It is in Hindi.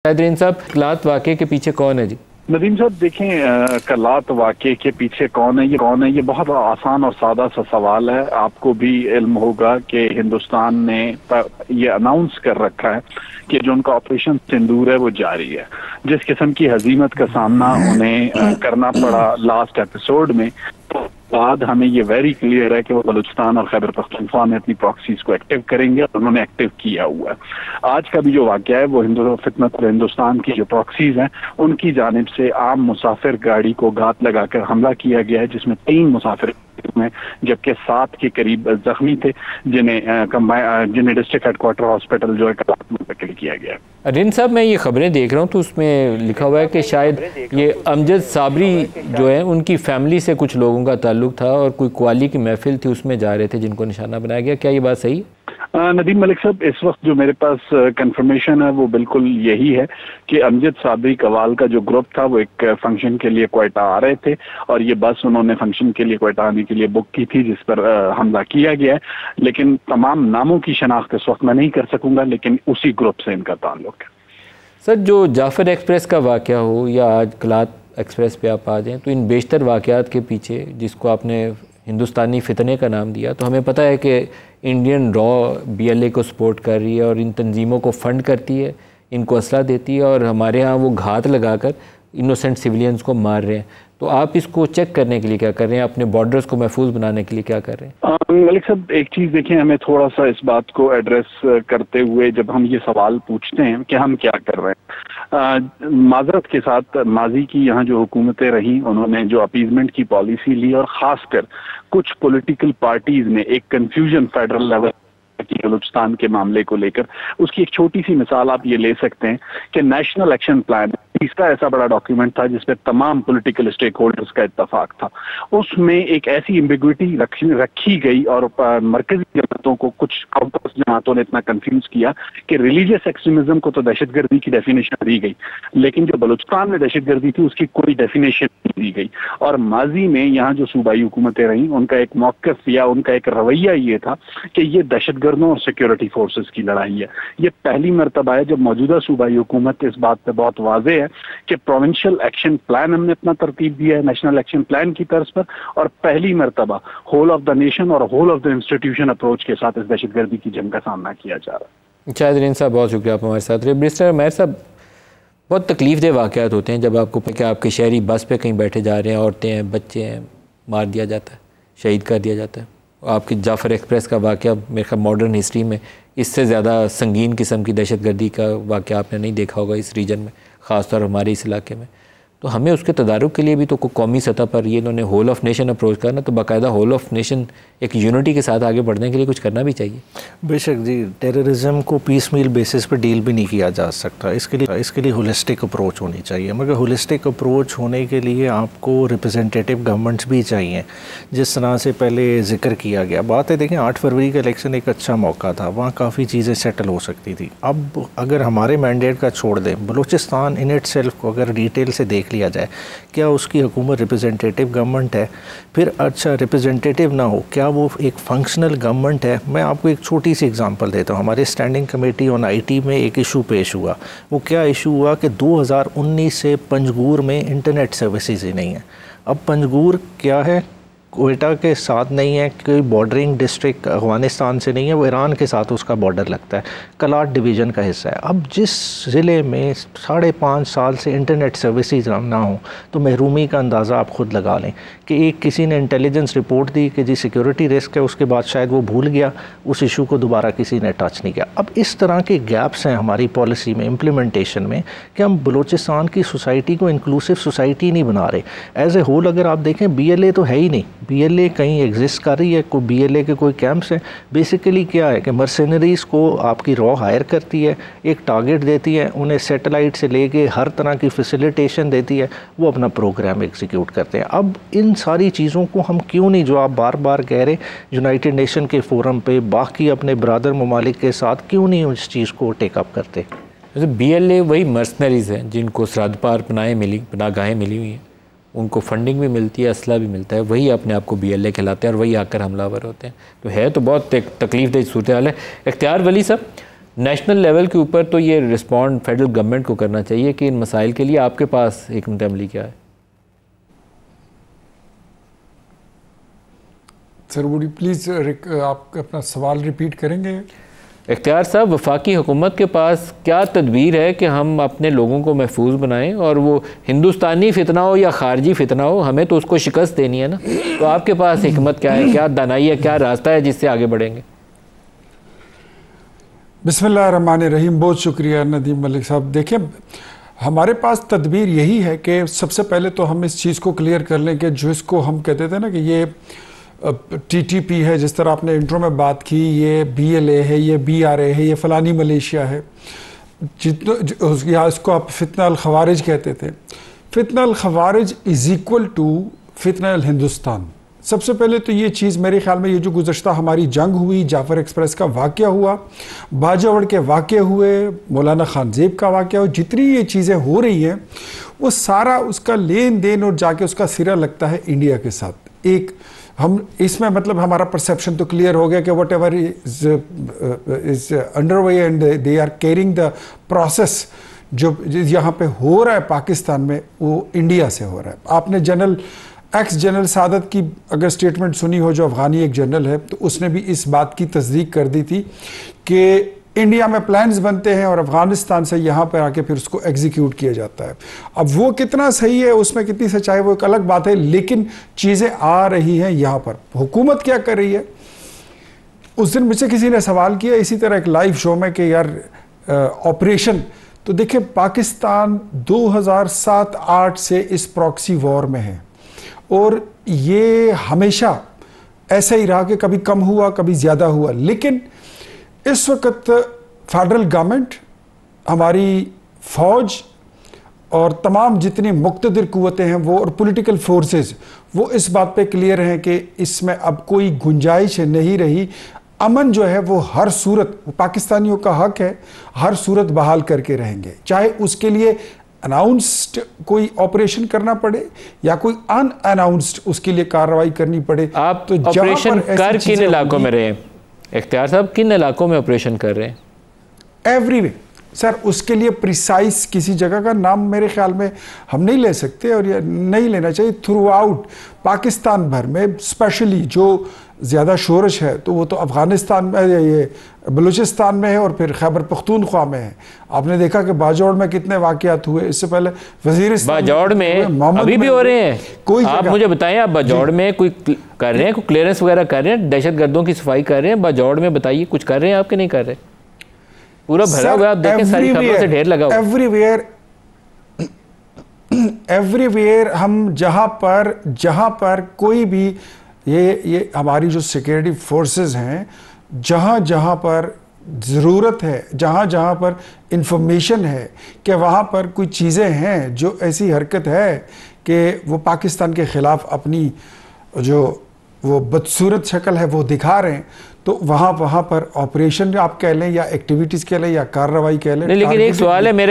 शायद साहब, कलात वाक़े के पीछे कौन है जी? नदीम साहब देखें, कलात वाक़े के पीछे कौन है ये बहुत आसान और सादा सा सवाल है। आपको भी इल्म होगा कि हिंदुस्तान ने ये अनाउंस कर रखा है कि जो उनका ऑपरेशन सिंदूर है वो जारी है। जिस किस्म की हजीमत का सामना उन्हें करना पड़ा लास्ट एपिसोड में, बाद हमें ये वेरी क्लियर है कि वो बलूचिस्तान और खैबर पख्तूनख्वा में अपनी प्रॉक्सीज को एक्टिव करेंगे और उन्होंने एक्टिव किया हुआ है। आज का भी जो वाक़या है वो फितनत हिंदुस्तान की जो प्रॉक्सीज हैं उनकी जानिब से आम मुसाफिर गाड़ी को घात लगाकर हमला किया गया है, जिसमें 3 मुसाफिर में जबकि 7 के करीब जख्मी थे, जिन्हें डिस्ट्रिक्ट हेडक्वार्टर हॉस्पिटल जो है मुंतकिल किया गया है। रिन साहब, मैं ये खबरें देख रहा हूँ तो उसमें लिखा हुआ है कि शायद ये अमजद साबरी जो है उनकी फैमिली से कुछ लोगों का ताल्लुक था और कोई कवाली की महफिल थी, उसमें जा रहे थे जिनको निशाना बनाया गया। क्या ये बात सही है? नदीम मलिक साहब, इस वक्त जो मेरे पास कंफर्मेशन है वो बिल्कुल यही है कि अमजद साबरी कवाल का जो ग्रुप था वो एक फंक्शन के लिए क्वेटा आ रहे थे और ये बस उन्होंने फंक्शन के लिए क्वेटा आने के लिए बुक की थी, जिस पर हमला किया गया है। लेकिन तमाम नामों की शनाख्त इस वक्त मैं नहीं कर सकूंगा, लेकिन उसी ग्रुप से इनका ताल्लुक है। सर, जो जाफर एक्सप्रेस का वाक़या हो या आज कलात एक्सप्रेस पे आप आ जाएँ, तो इन बेशतर वाक़यात के पीछे, जिसको आपने हिंदुस्तानी फितने का नाम दिया, तो हमें पता है कि इंडियन रॉ BLA को सपोर्ट कर रही है और इन तंजीमों को फ़ंड करती है, इनको असला देती है और हमारे यहाँ वो घात लगाकर इनोसेंट सिविलियंस को मार रहे हैं। तो आप इसको चेक करने के लिए क्या कर रहे हैं? अपने बॉर्डर्स को महफूज बनाने के लिए क्या कर रहे हैं? मलिक साहब, एक चीज़ देखें, हमें थोड़ा सा इस बात को एड्रेस करते हुए जब हम ये सवाल पूछते हैं कि हम क्या कर रहे हैं, माजरत के साथ माजी की यहाँ जो हुकूमतें रहीं उन्होंने जो अपीजमेंट की पॉलिसी ली और ख़ासकर कुछ पॉलिटिकल पार्टीज ने एक कंफ्यूजन फेडरल लेवल की बलूचिस्तान के मामले को लेकर, उसकी एक छोटी सी मिसाल आप ये ले सकते हैं कि नेशनल एक्शन प्लान तीसरा ऐसा बड़ा डॉक्यूमेंट था जिसपे तमाम पॉलिटिकल स्टेक होल्डर्स का इत्तेफाक था। उसमें एक ऐसी एम्बिग्विटी रखी गई और मरकजी जमातों को, कुछ काउंटर्स जमातों ने इतना कंफ्यूज किया कि रिलीजियस एक्सट्रीमिज्म को तो दहशतगर्दी की डेफिनेशन दी गई, लेकिन जो बलूचिस्तान में दहशतगर्दी थी उसकी कोई डेफिनेशन नहीं दी गई। और माजी में यहाँ जो सूबाई हुकूमतें रहीं उनका एक मौक़िफ़ या उनका एक रवैया ये था कि ये दहशतगर्दों और सिक्योरिटी फोर्सेस की लड़ाई है। ये पहली मरतबा है जब मौजूदा सूबाई हुकूमत इस बात पर बहुत वाज़ेह है कि प्रोविंशियल एक्शन प्लान हमने अपना तरतीब दिया है नेशनल एक्शन प्लान की तर्ज पर, और पहली मरतबा होल ऑफ द नेशन और whole of the institution approach के साथ इस दहशतगर्दी की जंग का सामना किया जा रहा है। शायद रिन साहब, बहुत शुक्रिया आप हमारे साथ रहे। बैरिस्टर मेहर साहब, बहुत तकलीफ दह वाक़यात होते हैं जब आपको कि आपके शहरी बस पे कहीं बैठे जा रहे हैं, औरतें हैं, बच्चे हैं, मार दिया जाता है, शहीद कर दिया जाता है। आपकी जाफर एक्सप्रेस का वाक़या मेरे ख्याल मॉडर्न हिस्ट्री में इससे ज़्यादा संगीन किस्म की दहशतगर्दी का वाक़या आपने नहीं देखा होगा इस रीजन में, ख़ासतौर हमारे इस इलाके में। तो हमें उसके तदारुक के लिए भी तो कौमी सतह पर ये इन्होंने होल ऑफ नेशन अप्रोच करना, तो बाकायदा होल ऑफ नेशन एक यूनिटी के साथ आगे बढ़ने के लिए कुछ करना भी चाहिए। बेशक जी, टेररिज्म को पीस मील बेसिस पर डील भी नहीं किया जा सकता। इसके लिए होलिस्टिक अप्रोच होनी चाहिए, मगर होलिस्टिक अप्रोच होने के लिए आपको रिप्रेजेंटेटिव गवर्नमेंट्स भी चाहिए, जिस तरह से पहले जिक्र किया गया। बात है, देखें 8 फरवरी का इलेक्शन एक अच्छा मौका था, वहाँ काफ़ी चीज़ें सेटल हो सकती थी। अब अगर हमारे मैंडेट का छोड़ दें, बलूचिस्तान इन इट सेल्फ को अगर डिटेल से देख लिया जाए, क्या उसकी हुकूमत रिप्रेजेंटेटिव गवर्नमेंट है? फिर अच्छा रिप्रेजेंटेटिव ना हो, क्या वो एक फंक्शनल गवर्नमेंट है? मैं आपको एक छोटी सी एग्जांपल देता हूँ। हमारे स्टैंडिंग कमेटी ऑन IT में एक इशू पेश हुआ। वो क्या इशू हुआ कि 2019 से पंजगूर में इंटरनेट सर्विसेज ही नहीं है। अब पंजगूर क्या है, क्वेटा के साथ नहीं है, कोई बॉर्डरिंग डिस्ट्रिक्ट अफ़गानिस्तान से नहीं है, वो ईरान के साथ उसका बॉर्डर लगता है, कलाट डिवीज़न का हिस्सा है। अब जिस ज़िले में 5.5 साल से इंटरनेट सर्विसेज ना हो, तो महरूमी का अंदाज़ा आप ख़ुद लगा लें कि एक किसी ने इंटेलिजेंस रिपोर्ट दी कि जी सिक्योरिटी रिस्क है, उसके बाद शायद वो भूल गया, उस इशू को दोबारा किसी ने टच नहीं किया। अब इस तरह के गैप्स हैं हमारी पॉलिसी में, इम्प्लीमेंटेशन में, कि हम बलूचिस्तान की सोसाइटी को इंक्लूसिव सोसाइटी नहीं बना रहे। एज ए होल अगर आप देखें, BLA तो है ही नहीं, BLA कहीं एग्जिस्ट कर रही है, कोई BLA के कोई कैंप्स हैं। बेसिकली क्या है कि मर्सेनरीज़ को आपकी रॉ हायर करती है, एक टारगेट देती है, उन्हें सैटेलाइट से लेके हर तरह की फैसिलिटेशन देती है, वो अपना प्रोग्राम एग्जीक्यूट करते हैं। अब इन सारी चीज़ों को हम क्यों नहीं, जो आप बार बार कह रहे, यूनाइटेड नेशन के फोरम पे बाकी अपने ब्रदर ममालिक के साथ क्यों नहीं उस चीज़ को टेकअप करते? BLA वही मर्सनरीज़ हैं जिनको सरहद पार पनाहगाहें मिली हुई हैं, उनको फंडिंग भी मिलती है, असला भी मिलता है, वही अपने आप को BLA कहलाते हैं और वही आकर हमलावर होते हैं। तो है तो बहुत तकलीफ दह सूरत हाल है। इख्तियार वली साहब, नेशनल लेवल के ऊपर तो ये रिस्पॉन्ड फेडरल गवर्नमेंट को करना चाहिए कि इन मसाइल के लिए आपके पास हिकमत अमली क्या है। सर वुड यू प्लीज़ आप अपना सवाल रिपीट करेंगे? इख्तियार साहब, वफाकी हुकूमत के पास क्या तदबीर है कि हम अपने लोगों को महफूज बनाएं, और वो हिंदुस्तानी फितना हो या खारजी फितना हो, हमें तो उसको शिकस्त देनी है ना। तो आपके पास हिकमत क्या है, क्या दानाई है, क्या रास्ता है जिससे आगे बढ़ेंगे? बिस्मिल्लाहिर्रहमानिर्रहीम। बहुत शुक्रिया नदीम मलिक साहब। देखिए, हमारे पास तदबीर यही है कि सबसे पहले तो हम इस चीज़ को क्लियर कर लें कि जो इसको हम कहते थे ना कि ये TTP है, जिस तरह आपने इंट्रो में बात की, ये BLA है, ये BRA है, ये फ़लानी मलेशिया है, या इसको आप फितना अल खवारिज कहते थे। फितना अल खवारिज इज़ इक्वल टू फितना अल हिंदुस्तान। सबसे पहले तो ये चीज़ मेरे ख्याल में, ये जो गुज़श्ता हमारी जंग हुई, जाफ़र एक्सप्रेस का वाक़या हुआ, बाजावड़ के वाक़े हुए, मौलाना खान ज़ेब का वाक़या हुआ, जितनी ये चीज़ें हो रही हैं वो सारा उसका लेन देन और जाके उसका सिरा लगता है इंडिया के साथ। एक हम इसमें मतलब हमारा परसेप्शन तो क्लियर हो गया कि whatever is under way and they are carrying the process जो यहाँ पे हो रहा है पाकिस्तान में, वो इंडिया से हो रहा है। आपने एक्स जनरल सादत की अगर स्टेटमेंट सुनी हो, जो अफगानी एक जनरल है, तो उसने भी इस बात की तस्दीक कर दी थी कि इंडिया में प्लान्स बनते हैं और अफगानिस्तान से यहाँ पर आके फिर उसको एग्जीक्यूट किया जाता है। अब वो कितना सही है, उसमें कितनी सच्चाई, वो एक अलग बात है, लेकिन चीज़ें आ रही हैं यहाँ पर। हुकूमत क्या कर रही है? उस दिन मुझसे किसी ने सवाल किया इसी तरह एक लाइव शो में कि यार ऑपरेशन, तो देखिए पाकिस्तान 2007-8 से इस प्रॉक्सी वॉर में है, और ये हमेशा ऐसा ही रहा कि कभी कम हुआ कभी ज़्यादा हुआ। लेकिन इस वक्त फेडरल गवर्नमेंट, हमारी फ़ौज और तमाम जितनी मुक़्तदिर क़ुव्वतें हैं वो, और पॉलिटिकल फोर्सेस, वो इस बात पे क्लियर हैं कि इसमें अब कोई गुंजाइश नहीं रही। अमन जो है वो हर सूरत, पाकिस्तानियों का हक है, हर सूरत बहाल करके रहेंगे, चाहे उसके लिए अनाउंस्ड कोई ऑपरेशन करना पड़े या कोई अनअनाउंस्ड उसके लिए कार्रवाई करनी पड़े। आप तो ऑपरेशन कर किन इलाकों में रहे इख्तियार साहब, किन इलाकों में ऑपरेशन कर रहे हैं? एवरीवे सर, उसके लिए प्रिसाइज किसी जगह का नाम मेरे ख्याल में हम नहीं ले सकते, और ये नहीं लेना चाहिए। थ्रू आउट पाकिस्तान भर में, स्पेशली जो ज़्यादा शोरश है तो वो तो अफ़गानिस्तान में, ये बलूचिस्तान में है, और फिर खैबर पख्तूनख्वा में है। आपने देखा कि बाजौड़ में कितने वाक़यात हुए, इससे पहले वज़ीरिस्तान, बाजौड़ में अभी भी हो रहे हैं। कोई आप मुझे बताएं, आप बाजौड़ में कोई कर रहे हैं, कोई क्लियरेंस वगैरह कर रहे हैं, दहशत गर्दों की सफाई कर रहे हैं बाजौड़ में? बताइए, कुछ कर रहे हैं आपके? नहीं कर रहे? पूरा भरा हुआ, आप देखें सारी खबरों से ढेर लगा हुआ। एवरीवेयर हम जहाँ पर कोई भी ये हमारी जो सिक्योरिटी फोर्सेस हैं, जहाँ पर ज़रूरत है, जहाँ पर इंफॉर्मेशन है कि वहाँ पर कोई चीज़ें हैं जो ऐसी हरकत है कि वो पाकिस्तान के ख़िलाफ़ अपनी जो वो बदसूरत शक्ल है वो दिखा रहे हैं, तो वहाँ पर ऑपरेशन आप कह लें या एक्टिविटीज़ कह लें या कार्रवाई कह लें। लेकिन एक सवाल है मेरा